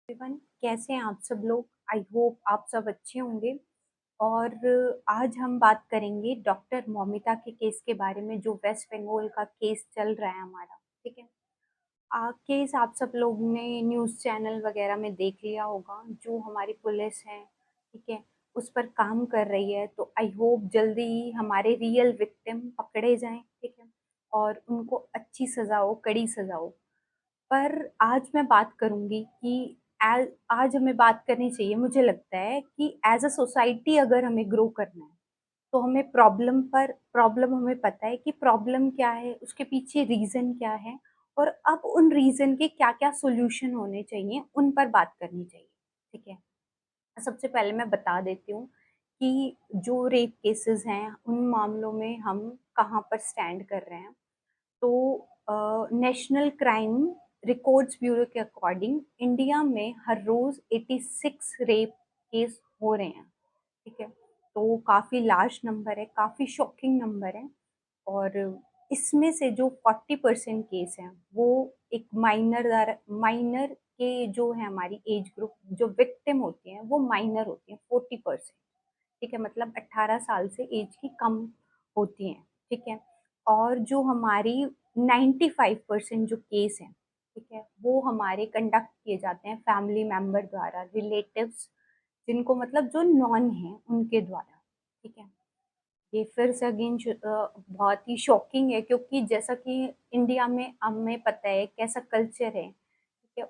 Everyone, कैसे हैं आप सब लोग। आई होप आप सब अच्छे होंगे। और आज हम बात करेंगे डॉक्टर मौमिता के केस के बारे में, जो वेस्ट बंगाल का केस चल रहा है हमारा। ठीक है। केस आप सब लोग ने न्यूज़ चैनल वगैरह में देख लिया होगा। जो हमारी पुलिस है, ठीक है, उस पर काम कर रही है। तो आई होप जल्दी ही हमारे रियल विक्टिम पकड़े जाएं। ठीक है। और उनको अच्छी सज़ा हो, कड़ी सज़ा हो। पर आज मैं बात करूँगी कि आज हमें बात करनी चाहिए। मुझे लगता है कि एज़ अ सोसाइटी अगर हमें ग्रो करना है, तो हमें प्रॉब्लम हमें पता है कि प्रॉब्लम क्या है, उसके पीछे रीज़न क्या है, और अब उन रीज़न के क्या-क्या सॉल्यूशन होने चाहिए, उन पर बात करनी चाहिए। ठीक है? सबसे पहले मैं बता देती हूँ कि जो रेप केसेस हैं, उन मामलों में हम कहाँ पर स्टैंड कर रहे हैं। तो नेशनल क्राइम रिकॉर्ड्स ब्यूरो के अकॉर्डिंग इंडिया में हर रोज 86 रेप केस हो रहे हैं। ठीक है। तो काफ़ी लार्ज नंबर है, काफ़ी शॉकिंग नंबर है। और इसमें से जो 40% केस हैं, वो एक माइनर के जो है, हमारी एज ग्रुप जो विक्टिम होती हैं वो माइनर होती हैं 40%। ठीक है, मतलब 18 साल से एज की कम होती हैं। ठीक है। और जो हमारी 95% जो केस हैं, ठीक है, वो हमारे कंडक्ट किए जाते हैं फैमिली मेंबर द्वारा, रिलेटिव्स, जिनको मतलब जो नॉन है उनके द्वारा। ठीक है। ये फिर से अगेन बहुत ही शॉकिंग है, क्योंकि जैसा कि इंडिया में हमें पता है कैसा कल्चर है। ठीक है।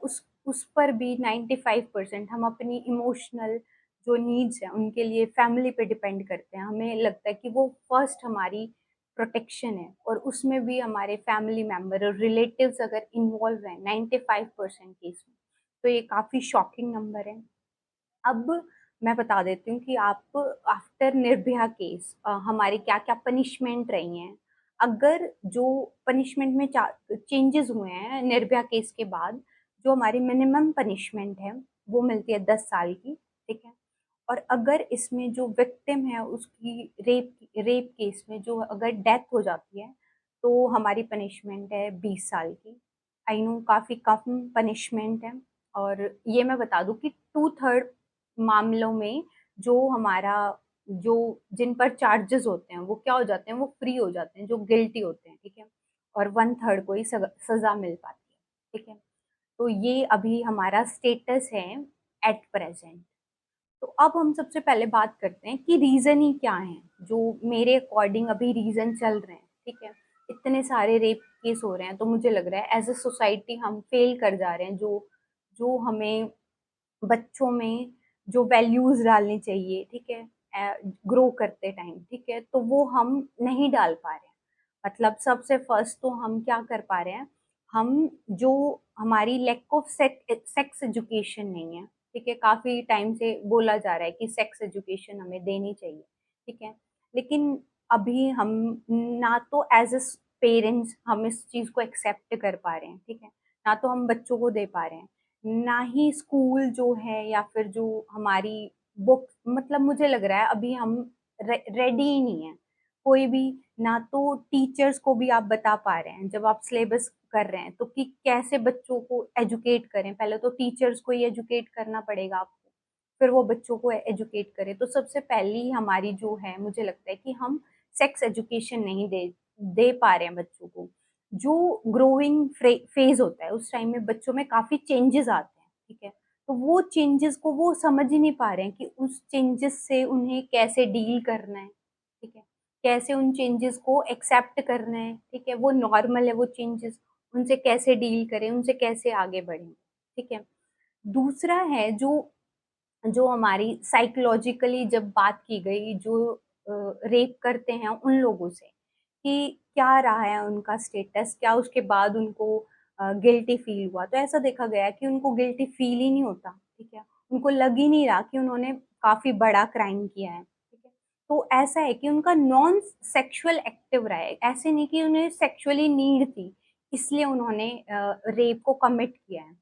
उस पर भी 95% हम अपनी इमोशनल जो नीड्स हैं उनके लिए फैमिली पे डिपेंड करते हैं। हमें लगता है कि वो फर्स्ट हमारी प्रोटेक्शन है, और उसमें भी हमारे फैमिली मेंबर और रिलेटिव्स अगर इन्वॉल्व हैं 95% केस में, तो ये काफ़ी शॉकिंग नंबर है। अब मैं बता देती हूँ कि आप आफ्टर निर्भया केस हमारी क्या-क्या पनिशमेंट रही हैं। अगर जो पनिशमेंट में चा चेंजेज़ हुए हैं निर्भया केस के बाद, जो हमारी मिनिमम पनिशमेंट है, वो मिलती है 10 साल की। ठीक है? और अगर इसमें जो विक्टिम है उसकी रेप केस में जो अगर डेथ हो जाती है, तो हमारी पनिशमेंट है 20 साल की। आई नो काफ़ी कम पनिशमेंट है। और ये मैं बता दूँ कि 2/3 मामलों में जो हमारा जो जिन पर चार्जेस होते हैं वो क्या हो जाते हैं, वो फ्री हो जाते हैं, जो गिल्टी होते हैं। ठीक है। और 1/3 को ही सज़ा मिल पाती है। ठीक है। तो ये अभी हमारा स्टेटस है एट प्रेज़ेंट। तो अब हम सबसे पहले बात करते हैं कि रीज़न ही क्या हैं, जो मेरे अकॉर्डिंग अभी रीज़न चल रहे हैं। ठीक है। इतने सारे रेप केस हो रहे हैं, तो मुझे लग रहा है एज़ अ सोसाइटी हम फेल कर जा रहे हैं। जो जो हमें बच्चों में जो वैल्यूज़ डालनी चाहिए, ठीक है, ग्रो करते टाइम, ठीक है, तो वो हम नहीं डाल पा रहे हैं। मतलब सबसे फर्स्ट तो हम क्या कर पा रहे हैं, हम जो हमारी लैक ऑफ सेक्स एजुकेशन नहीं है। ठीक है, काफ़ी टाइम से बोला जा रहा है कि सेक्स एजुकेशन हमें देनी चाहिए। ठीक है, लेकिन अभी हम ना तो एज अ पेरेंट्स हम इस चीज़ को एक्सेप्ट कर पा रहे हैं। ठीक है, ना तो हम बच्चों को दे पा रहे हैं, ना ही स्कूल जो है या फिर जो हमारी बुक, मतलब मुझे लग रहा है अभी हम रेडी ही नहीं है कोई भी। ना तो टीचर्स को भी आप बता पा रहे हैं जब आप सिलेबस कर रहे हैं, तो कि कैसे बच्चों को एजुकेट करें। पहले तो टीचर्स को ही एजुकेट करना पड़ेगा आपको, फिर वो बच्चों को एजुकेट करें। तो सबसे पहली हमारी जो है, मुझे लगता है कि हम सेक्स एजुकेशन नहीं दे दे पा रहे हैं बच्चों को। जो ग्रोइंग फेज होता है उस टाइम में बच्चों में काफ़ी चेंजेस आते हैं। ठीक है, तो वो चेंजेस को वो समझ ही नहीं पा रहे हैं कि उस चेंजेस से उन्हें कैसे डील करना है। ठीक है, कैसे उन चेंजेस को एक्सेप्ट करना है। ठीक है, वो नॉर्मल है वो चेंजेस, उनसे कैसे डील करें, उनसे कैसे आगे बढ़ें। ठीक है। दूसरा है जो जो हमारी साइकोलॉजिकली जब बात की गई, जो रेप करते हैं उन लोगों से, कि क्या रहा है उनका स्टेटस, क्या उसके बाद उनको गिल्टी फील हुआ। तो ऐसा देखा गया है कि उनको गिल्टी फील ही नहीं होता। ठीक है, उनको लग ही नहीं रहा कि उन्होंने काफ़ी बड़ा क्राइम किया है। ठीक है, तो ऐसा है कि उनका नॉन सेक्सुअल एक्टिव रहा है, ऐसे नहीं कि उन्हें सेक्सुअली नीड थी, इसलिए उन्होंने रेप को कमिट किया है।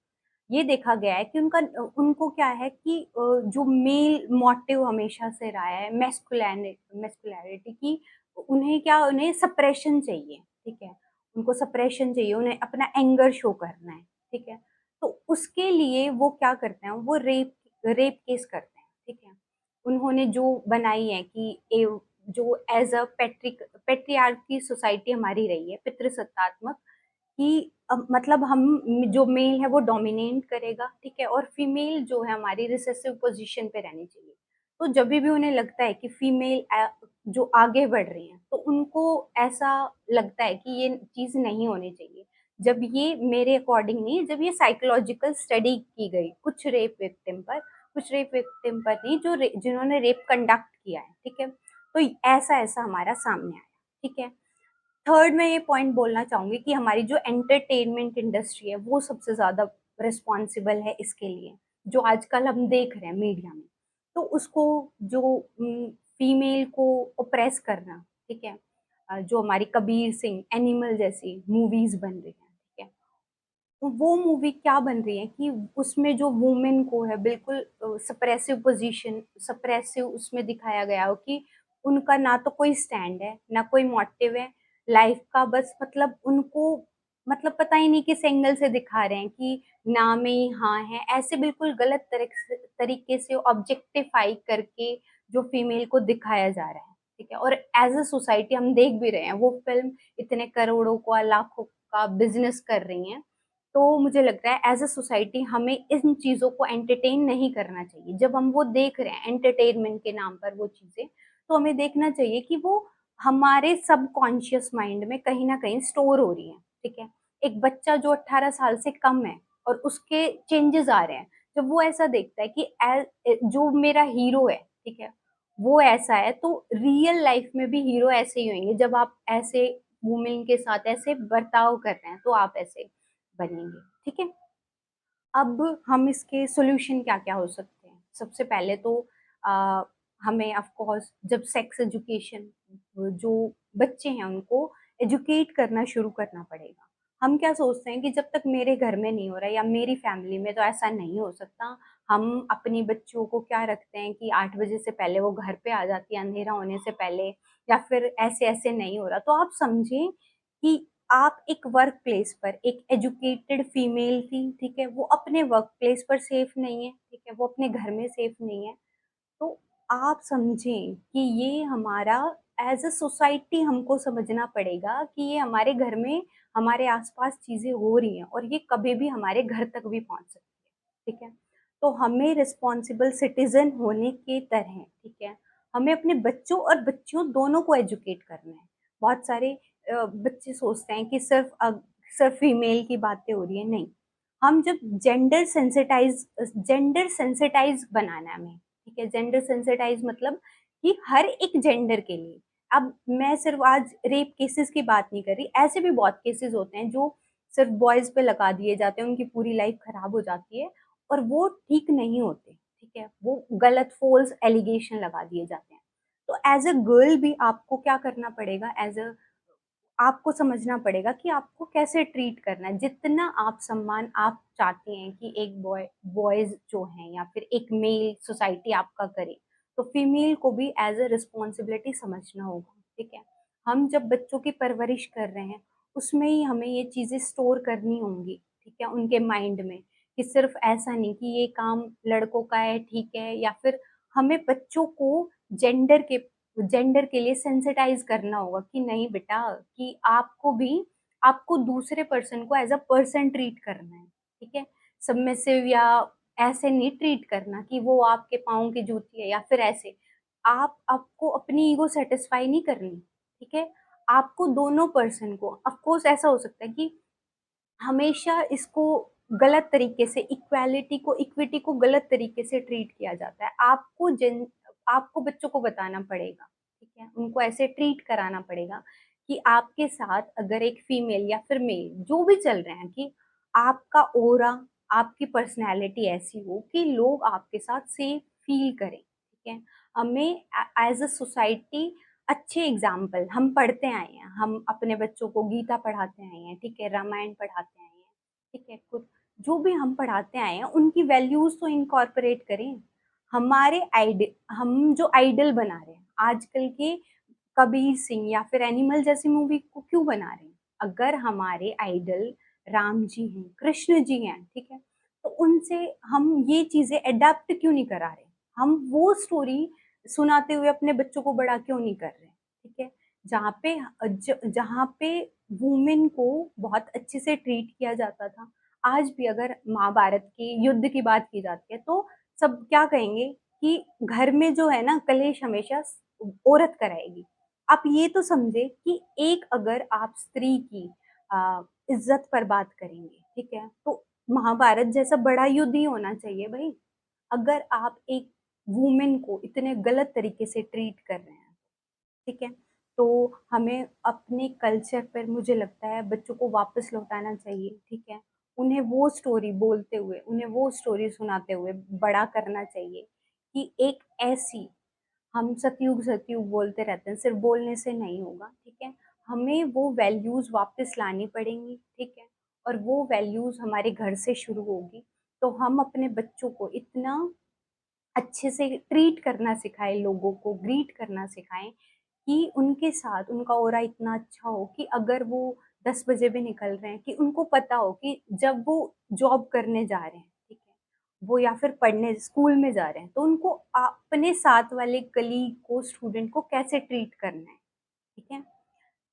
ये देखा गया है कि उनको क्या है कि जो मेल मोटिव हमेशा से रहा है, मैस्कुलिनिटी की, उन्हें क्या, उन्हें सप्रेशन चाहिए। ठीक है, उनको सप्रेशन चाहिए, उन्हें अपना एंगर शो करना है। ठीक है, तो उसके लिए वो क्या करते हैं, वो रेप रेप केस करते हैं, ठीक है। उन्होंने जो बनाई है कि जो एज अ पेट्रियार्की सोसाइटी हमारी रही है, पितृसत्तात्मक, कि मतलब हम जो मेल है वो डोमिनेट करेगा, ठीक है, और फीमेल जो है हमारी रिसेसिव पोजीशन पे रहनी चाहिए। तो जब भी उन्हें लगता है कि फीमेल जो आगे बढ़ रही हैं, तो उनको ऐसा लगता है कि ये चीज़ नहीं होनी चाहिए। जब ये मेरे अकॉर्डिंग नहीं, जब ये साइकोलॉजिकल स्टडी की गई कुछ रेप विक्टिम पर नहीं, जिन्होंने रेप कंडक्ट किया है, ठीक है। तो ऐसा-ऐसा हमारा सामने आया, ठीक है। थर्ड मैं ये पॉइंट बोलना चाहूँगी कि हमारी जो एंटरटेनमेंट इंडस्ट्री है, वो सबसे ज़्यादा रिस्पॉन्सिबल है इसके लिए, जो आजकल हम देख रहे हैं मीडिया में। तो उसको जो फीमेल को ओप्रेस करना, ठीक है? जो हमारी कबीर सिंह, एनिमल जैसी मूवीज़ बन रही हैं, ठीक है? तो वो मूवी क्या बन रही है कि उसमें जो वुमेन को है बिल्कुल सप्रेसिव उसमें दिखाया गया हो कि उनका ना तो कोई स्टैंड है, ना कोई मोटिव है लाइफ का, बस मतलब उनको मतलब पता ही नहीं किस एंगल से दिखा रहे हैं कि ना में ही हाँ है, ऐसे बिल्कुल गलत तरीके से ऑब्जेक्टिफाई करके जो फीमेल को दिखाया जा रहा है, ठीक है। और एज अ सोसाइटी हम देख भी रहे हैं वो फिल्म इतने करोड़ों का, लाखों का बिजनेस कर रही हैं। तो मुझे लगता है एज़ अ सोसाइटी हमें इन चीज़ों को एंटरटेन नहीं करना चाहिए। जब हम वो देख रहे हैं एंटरटेनमेंट के नाम पर वो चीज़ें, तो हमें देखना चाहिए कि वो हमारे सबकॉन्शियस माइंड में कहीं न कहीं स्टोर हो रही हैं, ठीक है? एक बच्चा जो 18 साल से कम है और उसके चेंजेज़ आ रहे हैं, जब वो ऐसा देखता है कि जो मेरा हीरो है, ठीक है? वो ऐसा है, तो रियल लाइफ़ में भी हीरो ऐसे ही होंगे। जब आप ऐसे वुमेन के साथ ऐसे बर्ताव कर रहे हैं, तो आप ऐसे बनेंगे, ठीक है? अब हम इसके सॉल्यूशन क्या-क्या हो सकते हैं? सबसे पहले तो अ, हमें ऑफ कोर्स जब सेक्स एजुकेशन जो बच्चे हैं उनको एजुकेट करना शुरू करना पड़ेगा। हम क्या सोचते हैं कि जब तक मेरे घर में नहीं हो रहा है या मेरी फैमिली में तो ऐसा नहीं हो सकता। हम अपनी बच्चियों को क्या रखते हैं कि 8 बजे से पहले वो घर पे आ जाती है, अंधेरा होने से पहले, या फिर ऐसे-ऐसे नहीं हो रहा। तो आप समझें कि आप एक वर्क प्लेस पर एक एजुकेटेड फीमेल थी, ठीक है? वो अपने वर्क प्लेस पर सेफ नहीं है, ठीक है? वो अपने घर में सेफ नहीं है। तो आप समझें कि ये हमारा एज़ अ सोसाइटी हमको समझना पड़ेगा कि ये हमारे घर में, हमारे आस-पास चीज़ें हो रही हैं और ये कभी भी हमारे घर तक भी पहुँच सकती है, ठीक है? तो हमें रिस्पॉन्सिबल सिटिज़न होने के तरह, ठीक है, हमें अपने बच्चों और बच्चियों दोनों को एजुकेट करना है। बहुत सारे बच्चे सोचते हैं कि सिर्फ़ फीमेल की बातें हो रही हैं, नहीं। हम जब जेंडर सेंसिटाइज़ बनाना है हमें, ठीक है? जेंडर सेंसिटाइज़ मतलब कि हर एक जेंडर के लिए। अब मैं सिर्फ़ आज रेप केसेज़ की बात नहीं कर रही, ऐसे भी बहुत केसेज़ होते हैं जो सिर्फ़ बॉयज़ पे लगा दिए जाते हैं, उनकी पूरी लाइफ़ ख़राब हो जाती है और वो ठीक नहीं होते, ठीक है? वो गलत फ़ॉल्स एलिगेशन लगा दिए जाते हैं। तो एज़ अ गर्ल भी आपको क्या करना पड़ेगा, आपको समझना पड़ेगा कि आपको कैसे ट्रीट करना है। जितना आप सम्मान आप चाहते हैं कि एक बॉयज़ जो हैं या फिर एक मेल सोसाइटी आपका करे, तो फीमेल को भी एज़ अ रिस्पॉन्सिबिलिटी समझना होगा, ठीक है? हम जब बच्चों की परवरिश कर रहे हैं, उसमें ही हमें ये चीज़ें स्टोर करनी होंगी, ठीक है? उनके माइंड में कि सिर्फ़ ऐसा नहीं कि ये काम लड़कों का है, ठीक है? या फिर हमें बच्चों को जेंडर के जेंडर के लिए सेंसिटाइज़ करना होगा कि नहीं बेटा, कि आपको दूसरे पर्सन को एज़ अ पर्सन ट्रीट करना है, ठीक है? सबमिसिव या ऐसे नहीं ट्रीट करना कि वो आपके पाँव की जूती है या फिर ऐसे। आपको अपनी ईगो सैटिस्फाई नहीं करनी, ठीक है? आपको दोनों पर्सन को ऑफ कोर्स ऐसा हो सकता है कि हमेशा इसको गलत तरीके से इक्विटी को गलत तरीके से ट्रीट किया जाता है। आपको बच्चों को बताना पड़ेगा, ठीक है? उनको ऐसे ट्रीट कराना पड़ेगा कि आपके साथ अगर एक फीमेल या फिर मेल जो भी चल रहे हैं, कि आपका ऑरा, आपकी पर्सनैलिटी ऐसी हो कि लोग आपके साथ सेफ फ़ील करें, ठीक है? हमें एज़ अ सोसाइटी अच्छे एग्ज़ाम्पल हम पढ़ते आए हैं, हम अपने बच्चों को गीता पढ़ाते आए हैं, ठीक है? रामायण पढ़ाते आए हैं, ठीक है? कुछ जो भी हम पढ़ाते आए हैं, उनकी वैल्यूज़ तो इनकॉर्पोरेट करें। हम जो आइडल बना रहे हैं, आजकल के कबीर सिंह या फिर एनिमल जैसी मूवी को क्यों बना रहे हैं? अगर हमारे आइडल राम जी हैं, कृष्ण जी हैं, ठीक है? तो उनसे हम ये चीज़ें एडैप्ट क्यों नहीं करा रहे? हम वो स्टोरी सुनाते हुए अपने बच्चों को बड़ा क्यों नहीं कर रहे? ठीक है? जहाँ पे वुमेन को बहुत अच्छे से ट्रीट किया जाता था, आज भी अगर महाभारत के युद्ध की बात की जाती है, तो सब क्या कहेंगे कि घर में जो है ना कलेश हमेशा औरत कराएगी। आप ये तो समझे कि एक अगर आप स्त्री की इज्जत पर बात करेंगे, ठीक है? तो महाभारत जैसा बड़ा युद्ध ही होना चाहिए भाई। अगर आप एक वुमेन को इतने गलत तरीके से ट्रीट कर रहे हैं, ठीक है? तो हमें अपने कल्चर पर मुझे लगता है बच्चों को वापस लौटाना चाहिए, ठीक है? उन्हें वो स्टोरी बोलते हुए, उन्हें वो स्टोरी सुनाते हुए बड़ा करना चाहिए कि एक ऐसी हम सतयुग सतयुग बोलते रहते हैं, सिर्फ बोलने से नहीं होगा, ठीक है? हमें वो वैल्यूज़ वापस लानी पड़ेंगी, ठीक है? और वो वैल्यूज़ हमारे घर से शुरू होगी, तो हम अपने बच्चों को इतना अच्छे से ट्रीट करना सिखाएँ, लोगों को ग्रीट करना सिखाएँ कि उनके साथ उनका ऑरा इतना अच्छा हो कि अगर वो 10 बजे भी निकल रहे हैं, कि उनको पता हो कि जब वो जॉब करने जा रहे हैं, ठीक है? वो या फिर पढ़ने स्कूल में जा रहे हैं, तो उनको अपने साथ वाले कलीग को, स्टूडेंट को कैसे ट्रीट करना है, ठीक है?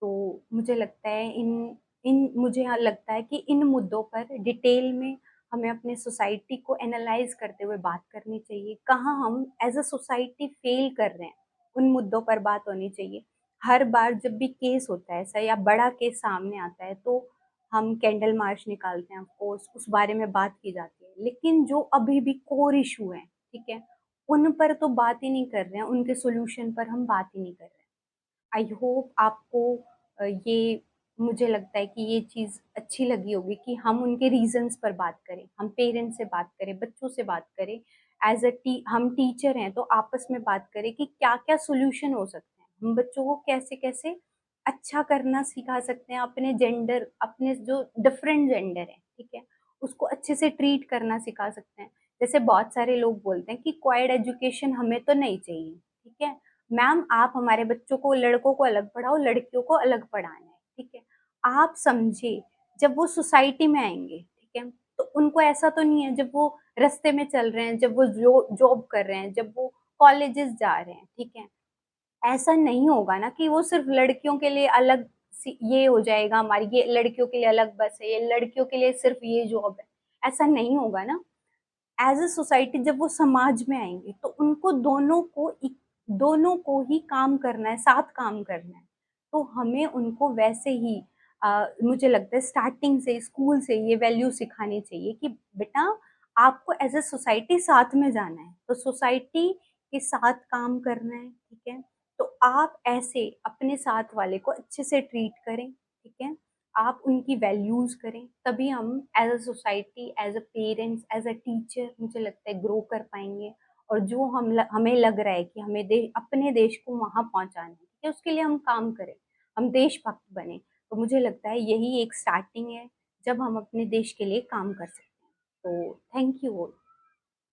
तो मुझे लगता है इन इन मुझे यहाँ लगता है कि इन मुद्दों पर डिटेल में हमें अपने सोसाइटी को एनालाइज़ करते हुए बात करनी चाहिए। कहाँ हम एज़ अ सोसाइटी फ़ेल कर रहे हैं, उन मुद्दों पर बात होनी चाहिए। हर बार जब भी केस होता है ऐसा या बड़ा केस सामने आता है, तो हम कैंडल मार्च निकालते हैं, ऑफ कोर्स उस बारे में बात की जाती है। लेकिन जो अभी भी कोर इश्यू हैं, ठीक है? उन पर तो बात ही नहीं कर रहे हैं, उनके सॉल्यूशन पर हम बात ही नहीं कर रहे हैं। आई होप आपको ये मुझे लगता है कि ये चीज़ अच्छी लगी होगी कि हम उनके रीज़न्स पर बात करें, हम पेरेंट्स से बात करें, बच्चों से बात करें, एज़ अ टी हम टीचर हैं तो आपस में बात करें कि क्या-क्या सॉल्यूशन हो सकते हैं। हम बच्चों को कैसे-कैसे अच्छा करना सिखा सकते हैं, अपने जो डिफरेंट जेंडर है, ठीक है? उसको अच्छे से ट्रीट करना सिखा सकते हैं। जैसे बहुत सारे लोग बोलते हैं कि क्वाइड एजुकेशन हमें तो नहीं चाहिए, ठीक है? मैम आप हमारे बच्चों को लड़कों को अलग पढ़ाओ, लड़कियों को अलग पढ़ाना है, ठीक है? आप समझे जब वो सोसाइटी में आएँगे, ठीक है? तो उनको ऐसा तो नहीं है जब वो रास्ते में चल रहे हैं, जब वो जॉब कर रहे हैं, जब वो कॉलेजेस जा रहे हैं, ठीक है? ऐसा नहीं होगा ना कि वो सिर्फ़ लड़कियों के लिए अलग सी ये हो जाएगा हमारी ये लड़कियों के लिए अलग बस है, ये लड़कियों के लिए सिर्फ़ ये जॉब है, ऐसा नहीं होगा ना। एज़ अ सोसाइटी जब वो समाज में आएँगे तो उनको दोनों को ही काम करना है, साथ काम करना है। तो हमें उनको वैसे ही मुझे लगता है स्टार्टिंग से स्कूल से ये वैल्यू सिखानी चाहिए कि बेटा आपको एज़ अ सोसाइटी साथ में जाना है, तो सोसाइटी के साथ काम करना है, ठीक है? तो आप ऐसे अपने साथ वाले को अच्छे से ट्रीट करें, ठीक है? आप उनकी वैल्यूज़ करें, तभी हम as a society, as a parents, as a teacher मुझे लगता है ग्रो कर पाएँगे और जो हमें लग रहा है कि हमें अपने देश को वहाँ पहुँचाना है, ठीक है? उसके लिए हम काम करें, हम देशभक्त बनें। तो मुझे लगता है यही एक स्टार्टिंग है, जब हम अपने देश के लिए काम कर सकते हैं। तो थैंक यू ऑल।